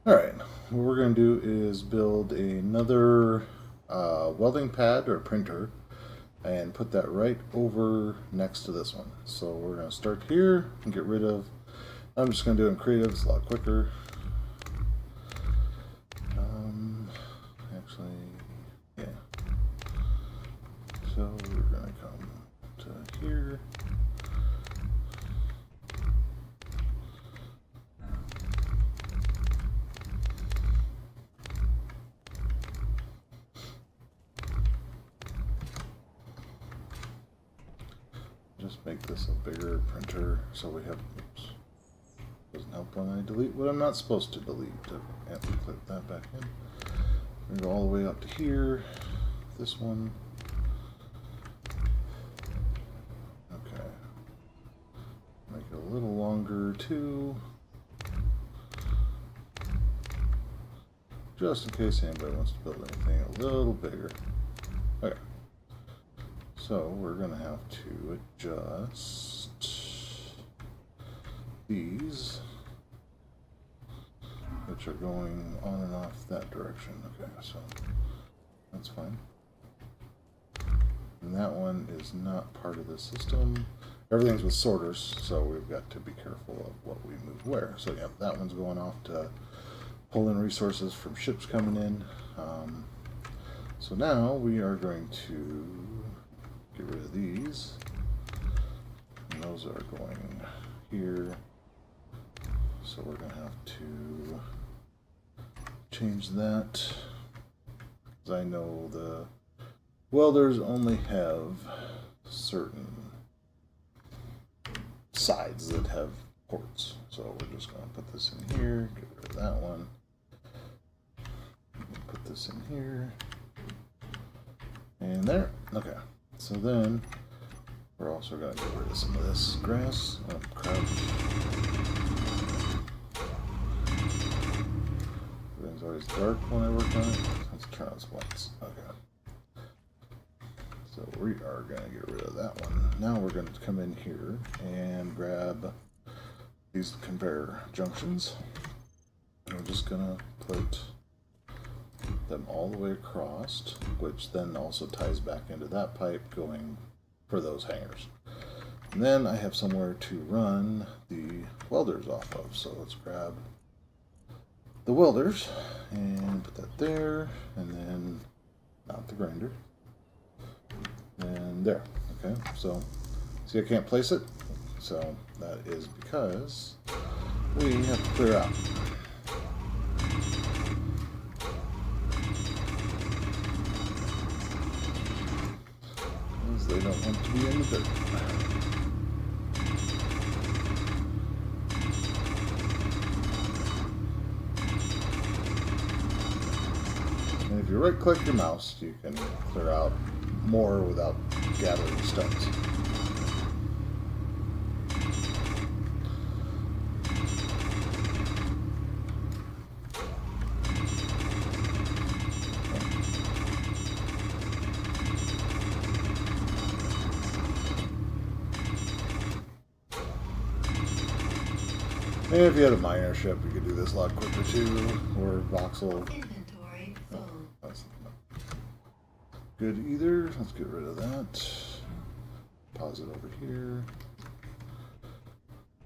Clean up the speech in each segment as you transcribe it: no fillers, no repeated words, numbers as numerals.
Alright, what we're going to do is build another welding pad or printer and put that right over next to this one. So we're going to start here and get rid of, I'm just going to do it in creative, it's a lot quicker. Actually, yeah. So we're going to come to here. Just make this a bigger printer so we have, oops, doesn't help when I delete what I'm not supposed to delete. I have to click that back in. We're going to go all the way up to here, this one. Okay. Make it a little longer too. Just in case anybody wants to build anything a little bigger. Okay. So we're going to have to adjust these, which are going on and off that direction. Okay, so that's fine. And that one is not part of the system. Everything's with sorters, so we've got to be careful of what we move where. So yeah, that one's going off to pull in resources from ships coming in. So now we are going to get rid of these. And those are going here. So we're going to have to change that. Because I know the welders only have certain sides that have ports. So we're just going to put this in here, get rid of that one. Put this in here. And there. Okay. So then we're also going to get rid of some of this grass. Oh, crap. Everything's always dark when I work on it. Let's turn on some lights. Okay. So we are going to get rid of that one. Now we're going to come in here and grab these conveyor junctions. And we're just going to put them all the way across, which then also ties back into that pipe going for those hangers. And then I have somewhere to run the welders off of. So let's grab the welders and put that there, and then not the grinder. And there. Okay, so see, I can't place it. So that is because we have to clear out. Because they don't want to be in the dirt. And if you right click your mouse, you can clear out more without gathering stones. And if you had a miner ship, you could do this a lot quicker too, or voxel. Inventory full. That's not good either. Let's get rid of that. Pause it over here.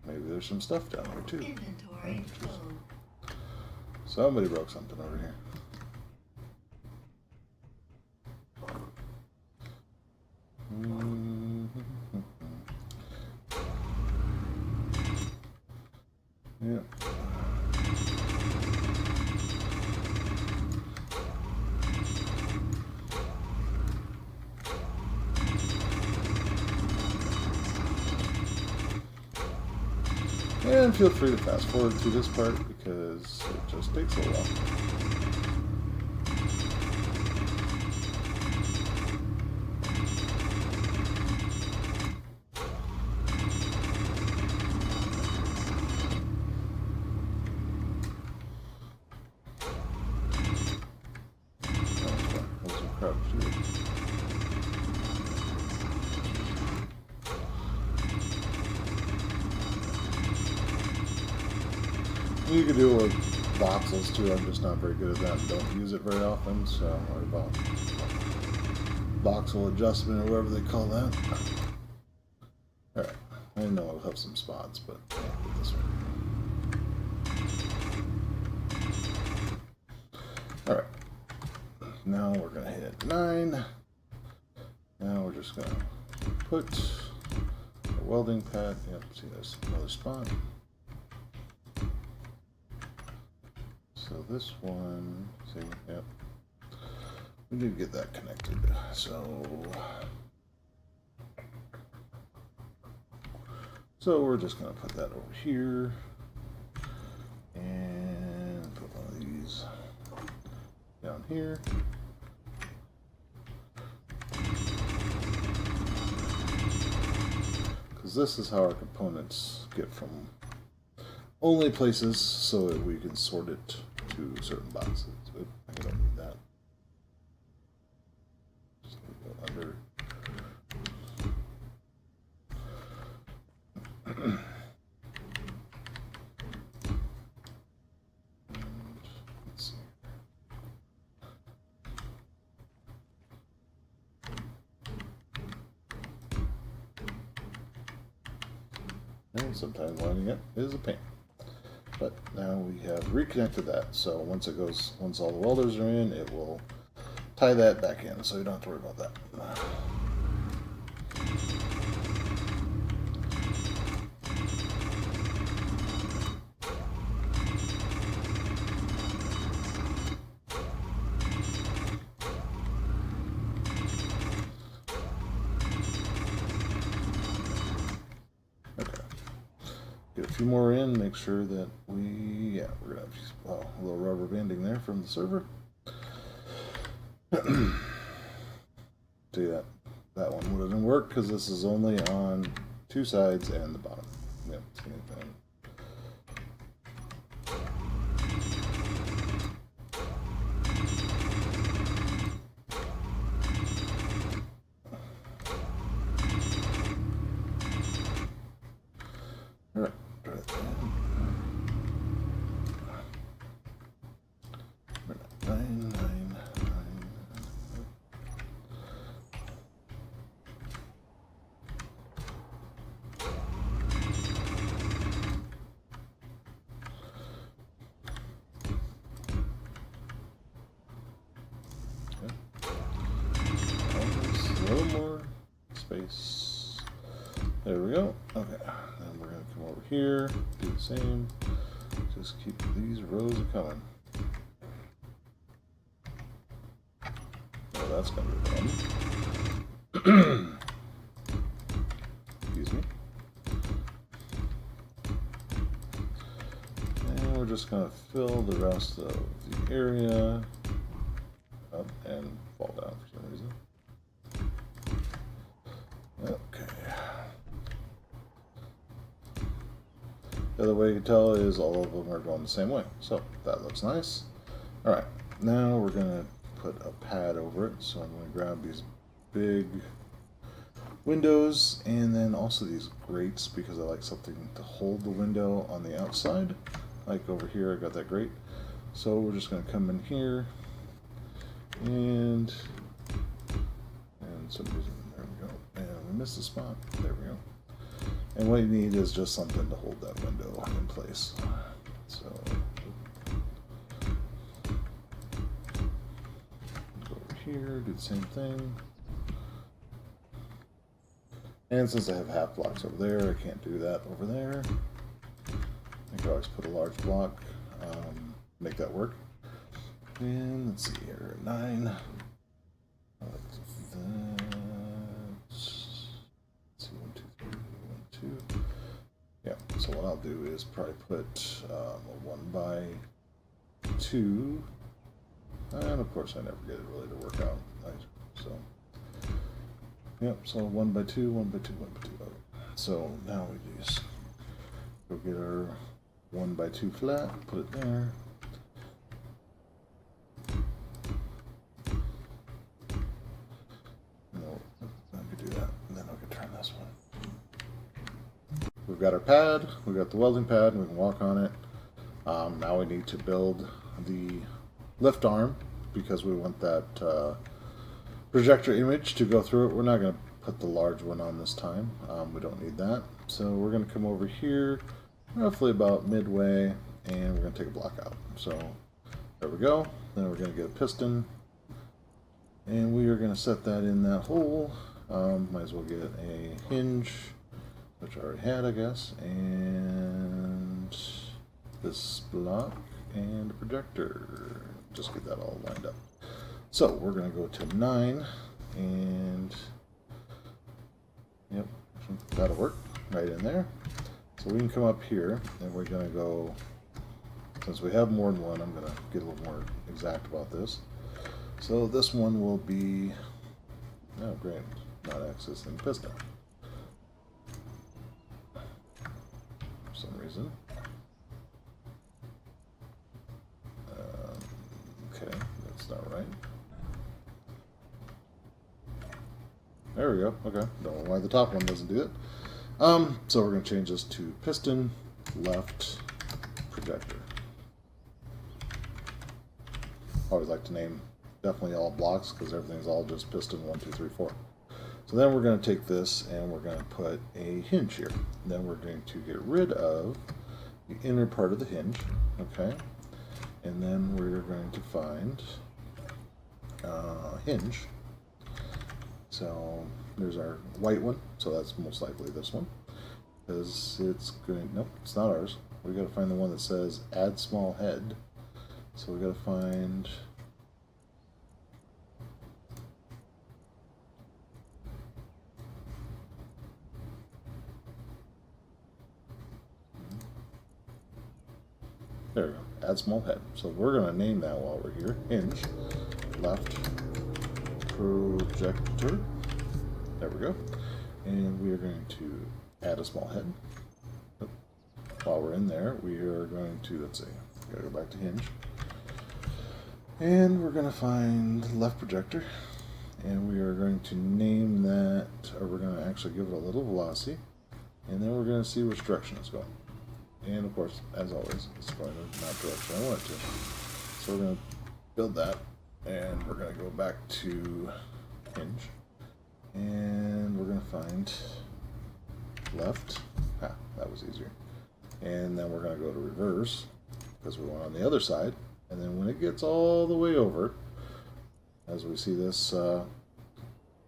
Maybe there's some stuff down there too. Inventory full. Somebody broke something over here. Yeah. And feel free to fast forward through this part because it just takes a while. Those are crouched here. You could do a voxels too. I'm just not very good at that and don't use it very often, so or about voxel adjustment or whatever they call that. Alright, I know I'll have some spots, but I'll put this one. Alright, now we're going to hit 9. Now we're just going to put a welding pad. Yep, see, there's another spot. So this one, see, yep. We need to get that connected. So we're just going to put that over here and put one of these down here. Because this is how our components get from only places so that we can sort it to certain boxes. Oop, I don't need that. Just go under. Let's see. And sometimes lining it is a pain. But now we have reconnected that, so once all the welders are in, it will tie that back in, so you don't have to worry about that. Get a few more in, make sure that we're gonna have a little rubber banding there from the server. See that one wouldn't work because this is only on 2 sides and the bottom. Yep, same thing. All right. A little more space. There we go. Okay, then we're gonna come over here, do the same. Just keep these rows coming. Oh, that's gonna be fun. Excuse me. And we're just gonna fill the rest of the area up and fall down for some reason. Okay. The other way you can tell is all of them are going the same way. So that looks nice. Alright, now we're going to put a pad over it. So I'm going to grab these big windows and then also these grates because I like something to hold the window on the outside. Like over here, I got that grate. So we're just going to come in here and some reason, there we go. And we missed a spot. There we go. And what you need is just something to hold that window in place. So go over here, do the same thing. And since I have half blocks over there, I can't do that over there. I can always put a large block, make that work. And let's see here, 9. Like that. Let's see, 1, 2, 3, 1, 2. Yeah, so what I'll do is probably put a 1x2. And of course, I never get it really to work out. So, yep, so 1x2, 1x2, 1x2. So now we just go get our 1x2 flat, put it there. We've got our pad, we've got the welding pad, and we can walk on it. Now we need to build the lift arm because we want that projector image to go through it. We're not going to put the large one on this time. We don't need that. So we're going to come over here roughly about midway, and we're going to take a block out. So there we go. Then we're going to get a piston, and we are going to set that in that hole. Might as well get a hinge, which I already had, I guess, and this block and a projector. Just get that all lined up. So we're going to go to 9, and yep, that'll work right in there. So we can come up here, and we're going to go, since we have more than one, I'm going to get a little more exact about this. So this one will be, oh great, not accessing piston for some reason. Okay, that's not right. There we go. Okay, don't know why the top one doesn't do it. So we're going to change this to piston, left, projector. Always like to name definitely all blocks because everything's all just piston 1, 2, 3, 4. So then we're going to take this and we're going to put a hinge here. Then we're going to get rid of the inner part of the hinge. Okay, and then we're going to find a hinge. So there's our white one, so that's most likely this one, because it's going, nope, it's not ours. We got to find the one that says add small head. So we got to find, there we go, add small head. So we're going to name that while we're here, hinge, left, projector. There we go. And we are going to add a small head. While we're in there, we are going to, let's see, we gotta go back to hinge. And we're going to find left projector. And we are going to name that, or we're going to actually give it a little velocity. And then we're going to see which direction it's going. And of course, as always, it's going in that direction I want it to. So we're going to build that. And we're going to go back to hinge, and we're going to find left. That was easier. And then we're going to go to reverse because we want on the other side. And then when it gets all the way over, as we see this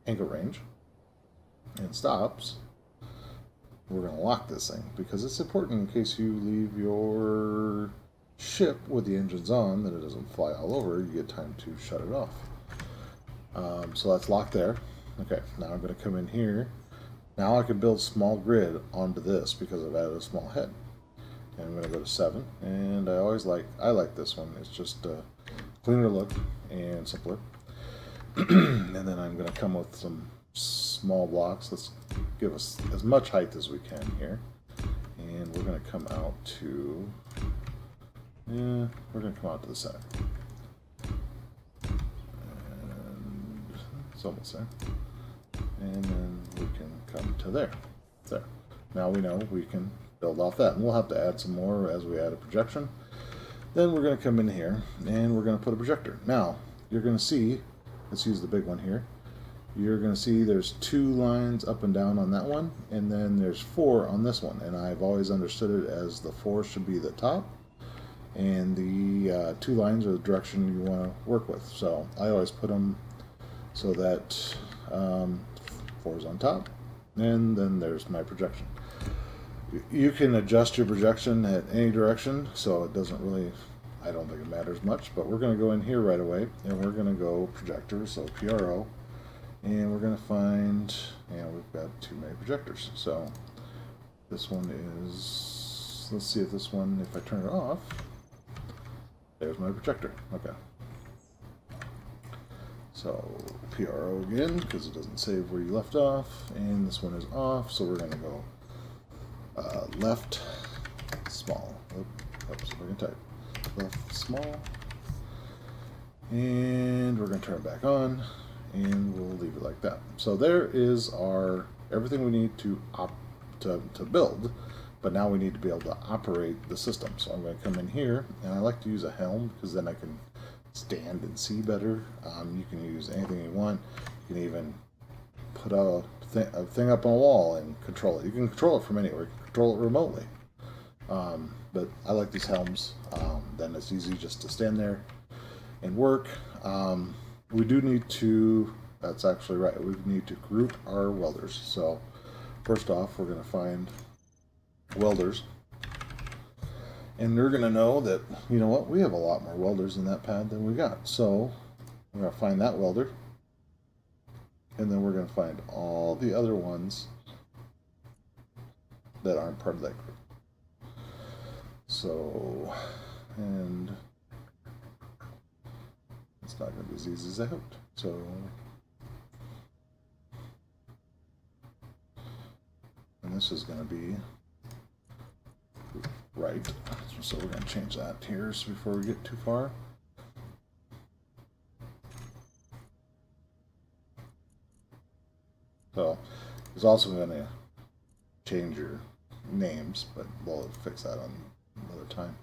anchor range and stops, we're going to lock this thing because it's important in case you leave your ship with the engines on that it doesn't fly all over. You get time to shut it off. So that's locked there. Okay, now I'm going to come in here. Now I can build small grid onto this because I've added a small head. And I'm going to go to 7, and I like this one. It's just a cleaner look and simpler. And then I'm going to come with some small blocks. Let's give us as much height as we can here. And we're going to come out to, we're going to come out to the center. And it's almost there. And then we can come to there. There. Now we know we can build off that. And we'll have to add some more as we add a projection. Then we're going to come in here and we're going to put a projector. Now, you're going to see, let's use the big one here. You're going to see there's 2 lines up and down on that one, and then there's 4 on this one. And I've always understood it as the 4 should be the top, and the 2 lines are the direction you want to work with. So I always put them so that 4 is on top, and then there's my projection. You can adjust your projection at any direction, so it doesn't really, I don't think it matters much, but we're going to go in here right away, and we're going to go projector, so PRO, and we're going to find, and we've got too many projectors, so this one is, let's see if this one, if I turn it off, there's my projector. Okay. So PRO again, because it doesn't save where you left off, and this one is off, so we're going to go left, small. Oops, we're going to type left, small, and we're going to turn it back on, and we'll leave it like that. So there is our everything we need to build but now we need to be able to operate the system. So I'm going to come in here, and I like to use a helm because then I can stand and see better. You can use anything you want. You can even put a thing up on a wall and control it. You can control it from anywhere. You can control it remotely. But I like these helms. Then it's easy just to stand there and work. We do need to, that's actually right, we need to group our welders. So first off, we're going to find welders. And they're going to know that, you know what, we have a lot more welders in that pad than we got. So we're going to find that welder. And then we're going to find all the other ones that aren't part of that group. So, and it's not going to be as easy as I hoped. So, and this is going to be right. So we're going to change that here so before we get too far. So, it's also going to change your names, but we'll fix that on another time.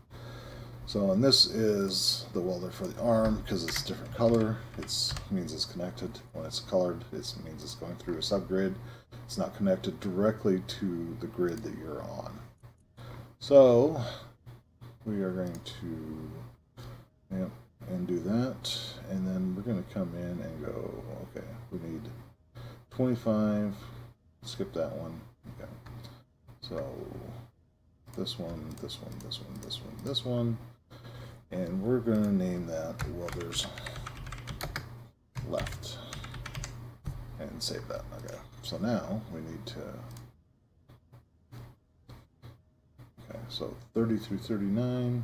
So, and this is the welder for the arm because it's a different color. It means it's connected. When it's colored, it means it's going through a subgrid. It's not connected directly to the grid that you're on. So, we are going to, yep, and do that, and then we're going to come in and go, okay, we need 25, skip that one, okay, so this one, this one, this one, this one, this one, and we're going to name that welders left, and save that, okay, so now we need to, okay, so 30 through 39,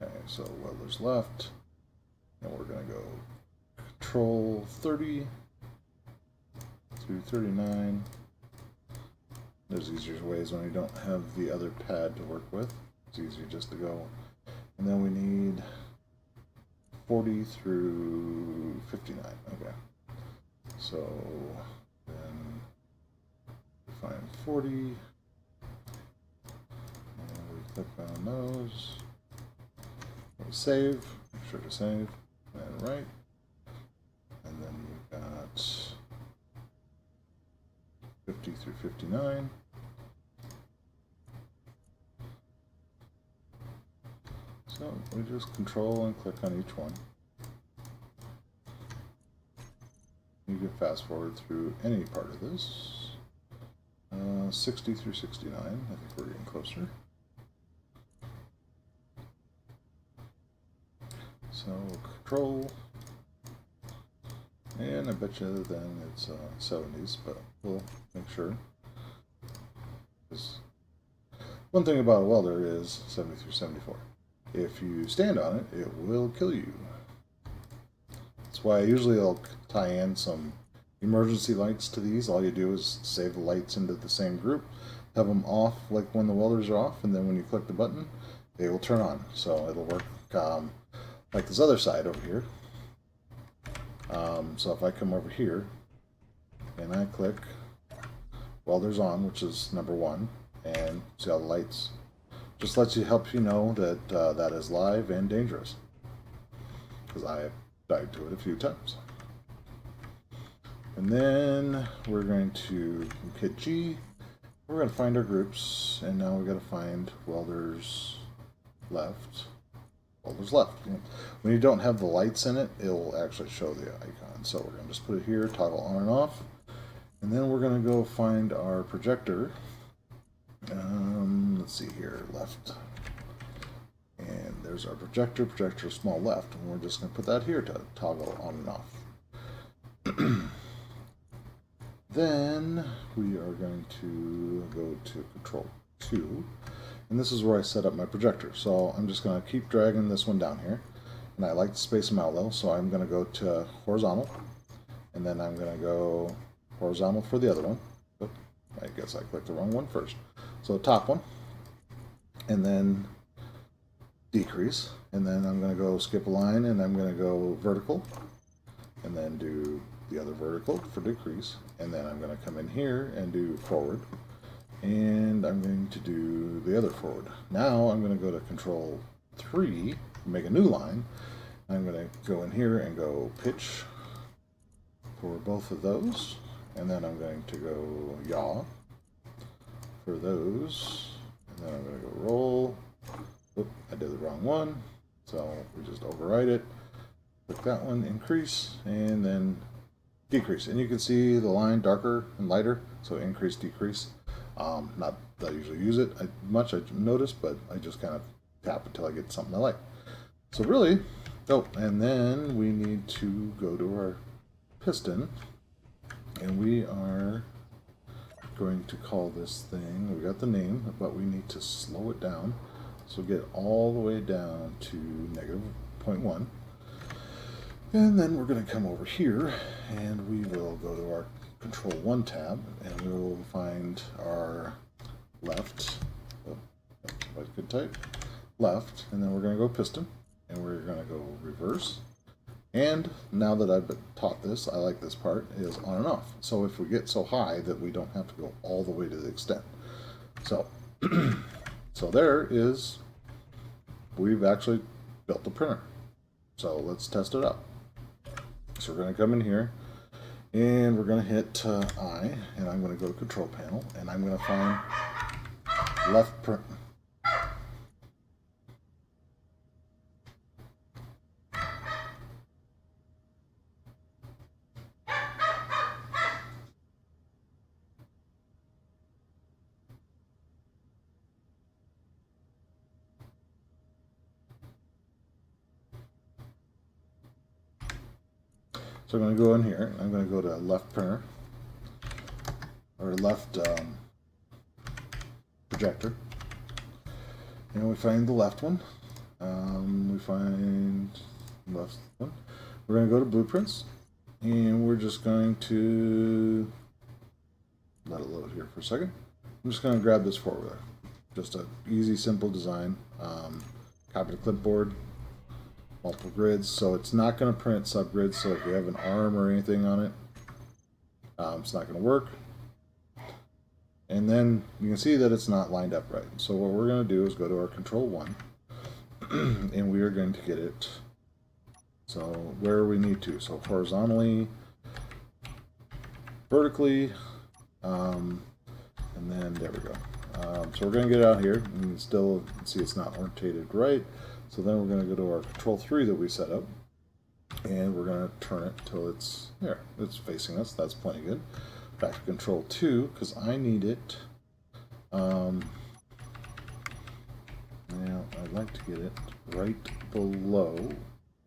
okay, so welders left, and we're going to go control 30 through 39. There's easier ways when you don't have the other pad to work with. It's easier just to go. And then we need 40 through 59. Okay. So then find 40. And we click on those. We save. Make sure to save. And right. And then we've got 50 through 59. So we just control and click on each one. You can fast forward through any part of this. 60 through 69, I think we're getting closer. So control. And I bet you then it's 70s, but we'll make sure. Because one thing about a welder is 70 through 74. If you stand on it, it will kill you. That's why usually I'll tie in some emergency lights to these. All you do is save the lights into the same group, have them off like when the welders are off, and then when you click the button, they will turn on. So it'll work like this other side over here. So if I come over here and I click welders on, which is number 1, and see how the lights just lets you help you know that that is live and dangerous, because I have died to it a few times. And then we're going to hit G. We're going to find our groups, and now we've got to find welders left. Welders left. When you don't have the lights in it, it'll actually show the icon. So we're going to just put it here, toggle on and off. And then we're going to go find our projector. Let's see here, left. And there's our projector, small left. And we're just going to put that here to toggle on and off. Then we are going to go to Control 2. And this is where I set up my projector. So I'm just going to keep dragging this one down here. And I like to space them out though, so I'm going to go to horizontal. And then I'm going to go horizontal for the other one. Oop, I guess I clicked the wrong one first. So top one. And then decrease. And then I'm going to go skip a line, and I'm going to go vertical. And then do the other vertical for decrease. And then I'm going to come in here and do forward. And I'm going to do the other forward. Now I'm going to go to Control 3, make a new line. I'm going to go in here and go pitch for both of those. And then I'm going to go yaw for those. And then I'm going to go roll. Oop, I did the wrong one. So we just overwrite it. Click that one, increase, and then decrease. And you can see the line darker and lighter. So increase, decrease. Not that I usually use it much, I noticed, but I just kind of tap until I get something I like. So really, oh, and then we need to go to our piston, and we are going to call this thing, we got the name, but we need to slow it down. So get all the way down to -0.1. And then we're going to come over here, and we will go to our Control 1 tab, and we will find our left, oh, I could type, left, and then we're going to go piston, and we're going to go reverse. And now that I've been taught this, I like this part, is on and off. So if we get so high that we don't have to go all the way to the extent. So, so there is, we've actually built the printer. So let's test it out. So we're going to come in here, and we're going to hit I, and I'm going to go to Control Panel, and I'm going to find left print. So I'm going to go in here, and I'm going to go to left printer, or left projector, and we find the left one. We find left one. We're going to go to blueprints, and we're just going to let it load here for a second. I'm just going to grab this forward. Just a easy, simple design. Copy to clipboard. Multiple grids, so it's not going to print subgrids. So if you have an arm or anything on it, it's not going to work. And then you can see that it's not lined up right. So what we're going to do is go to our Control 1, and we are going to get it so where we need to. So horizontally, vertically, and then there we go. So we're going to get it out here, and still see it's not orientated right. So then we're going to go to our Control 3 that we set up, and we're going to turn it till it's there. It's facing us. That's plenty good. Back to Control 2, because I need it. Now I'd like to get it right below.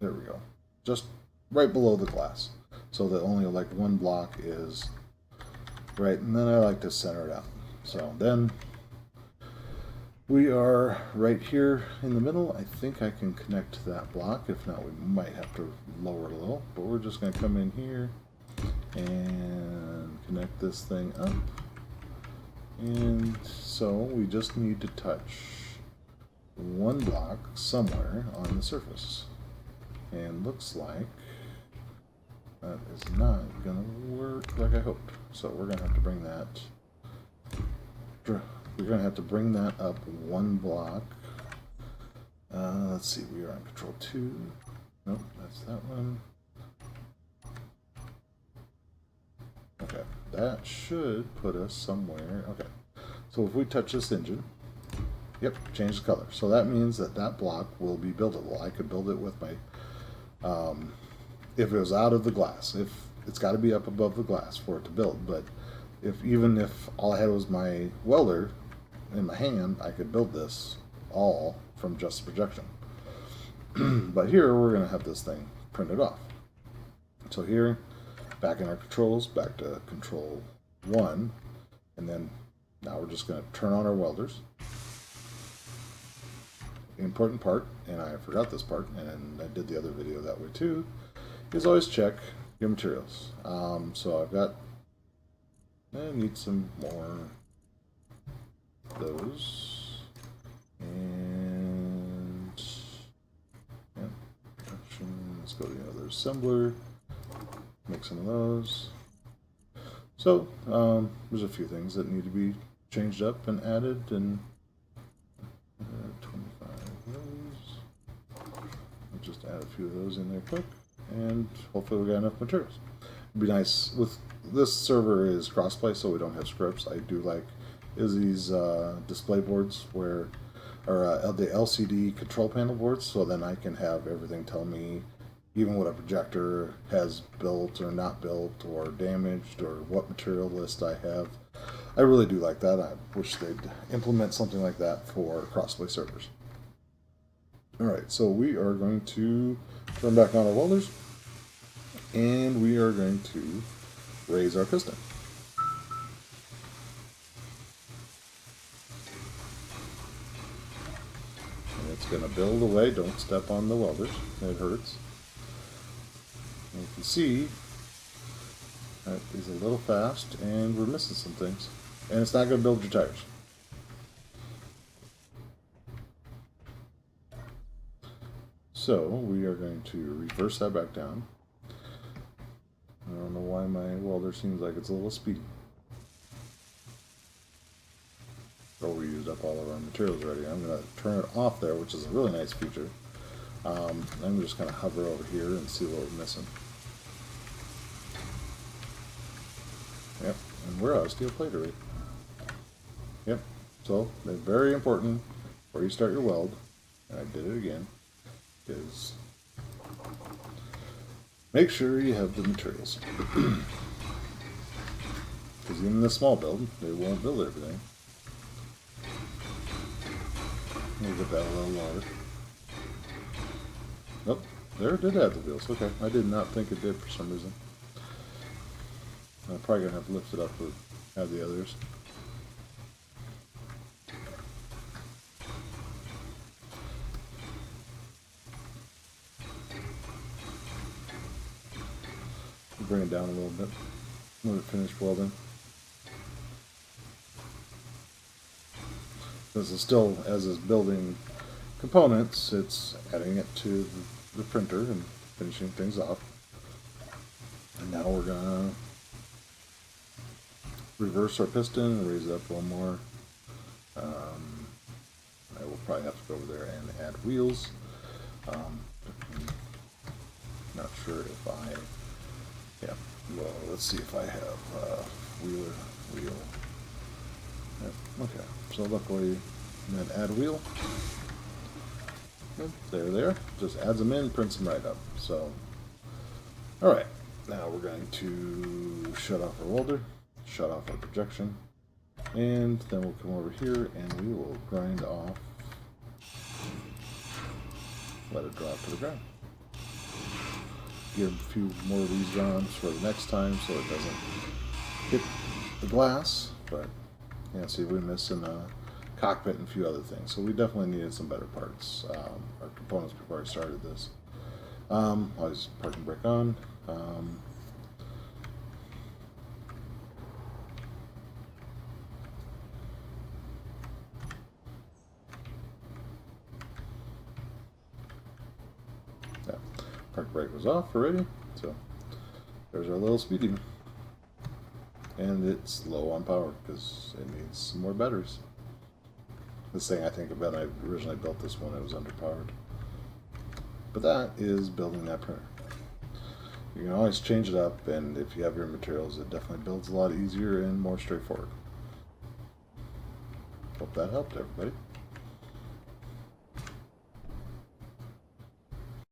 There we go. Just right below the glass, so that only like one block is right. And then I like to center it out. So then we are right here in the middle. I think I can connect that block. If not, we might have to lower it a little. But we're just going to come in here and connect this thing up. And so we just need to touch one block somewhere on the surface. And looks like that is not going to work like I hoped. So we're going to have to bring that... We're going to have to bring that up one block. Let's see, we are on Control 2. Nope, that's that one. Okay, that should put us somewhere. Okay, so if we touch this engine, yep, change the color. So that means that that block will be buildable. I could build it with my, if it was out of the glass. If it's got to be up above the glass for it to build, but even if all I had was my welder in my hand, I could build this all from just projection. But here we're going to have this thing printed off. So here, back in our controls, back to Control 1, and then now we're just going to turn on our welders. The important part, and I forgot this part, and I did the other video that way too, is always check your materials. So I've got, I need some more those, and yeah, let's go to the other assembler, make some of those. So there's a few things that need to be changed up and added, and 25 of those. I'll just add a few of those in there quick, and hopefully we got enough materials. It'd be nice with this server is crossplay, so we don't have scripts. I do like Izzy's display boards where, or the LCD control panel boards, so then I can have everything tell me even what a projector has built or not built or damaged or what material list I have. I really do like that. I wish they'd implement something like that for crossplay servers. Alright, so we are going to turn back on our welders, and we are going to raise our piston. And it's going to build away. Don't step on the welders. It hurts. And you can see that is a little fast, and we're missing some things. And it's not going to build your tires. So we are going to reverse that back down. I don't know why my welder seems like it's a little speedy. Oh, we used up all of our materials already. I'm going to turn it off there, which is a really nice feature. I'm just going to hover over here and see what we're missing. Yep, and we're out of steel plate already. Yep, so they're very important before you start your weld, and I did it again, is make sure you have the materials. Because even in the small build, they won't build everything. We'll get that a little lower. Nope, there it did have the wheels. Okay, I did not think it did for some reason. I'm probably going to have to lift it up to have the others. Bring it down a little bit when it finished welding. This is still, as is building components, it's adding it to the printer and finishing things off. And now we're gonna reverse our piston and raise it up a little more. I will probably have to go over there and add wheels. Not sure if I, yeah, well, let's see if I have wheel. Yep, okay, so luckily, then add a wheel. Yep, there, just adds them in, prints them right up. So, alright, now we're going to shut off our welder, shut off our projection, and then we'll come over here and we will grind off, let it drop to the ground. Give a few more of these rounds for the next time so it doesn't hit the glass, but yeah, see, we're missing a cockpit and a few other things, so we definitely needed some better parts, or components before I started this. Always parking brake on. Yeah, park brake was off already, so there's our little speed demon. And it's low on power because it needs some more batteries. This thing, I think about, I originally built this one, it was underpowered. But that is building that printer. You can always change it up, and if you have your materials, it definitely builds a lot easier and more straightforward. Hope that helped everybody.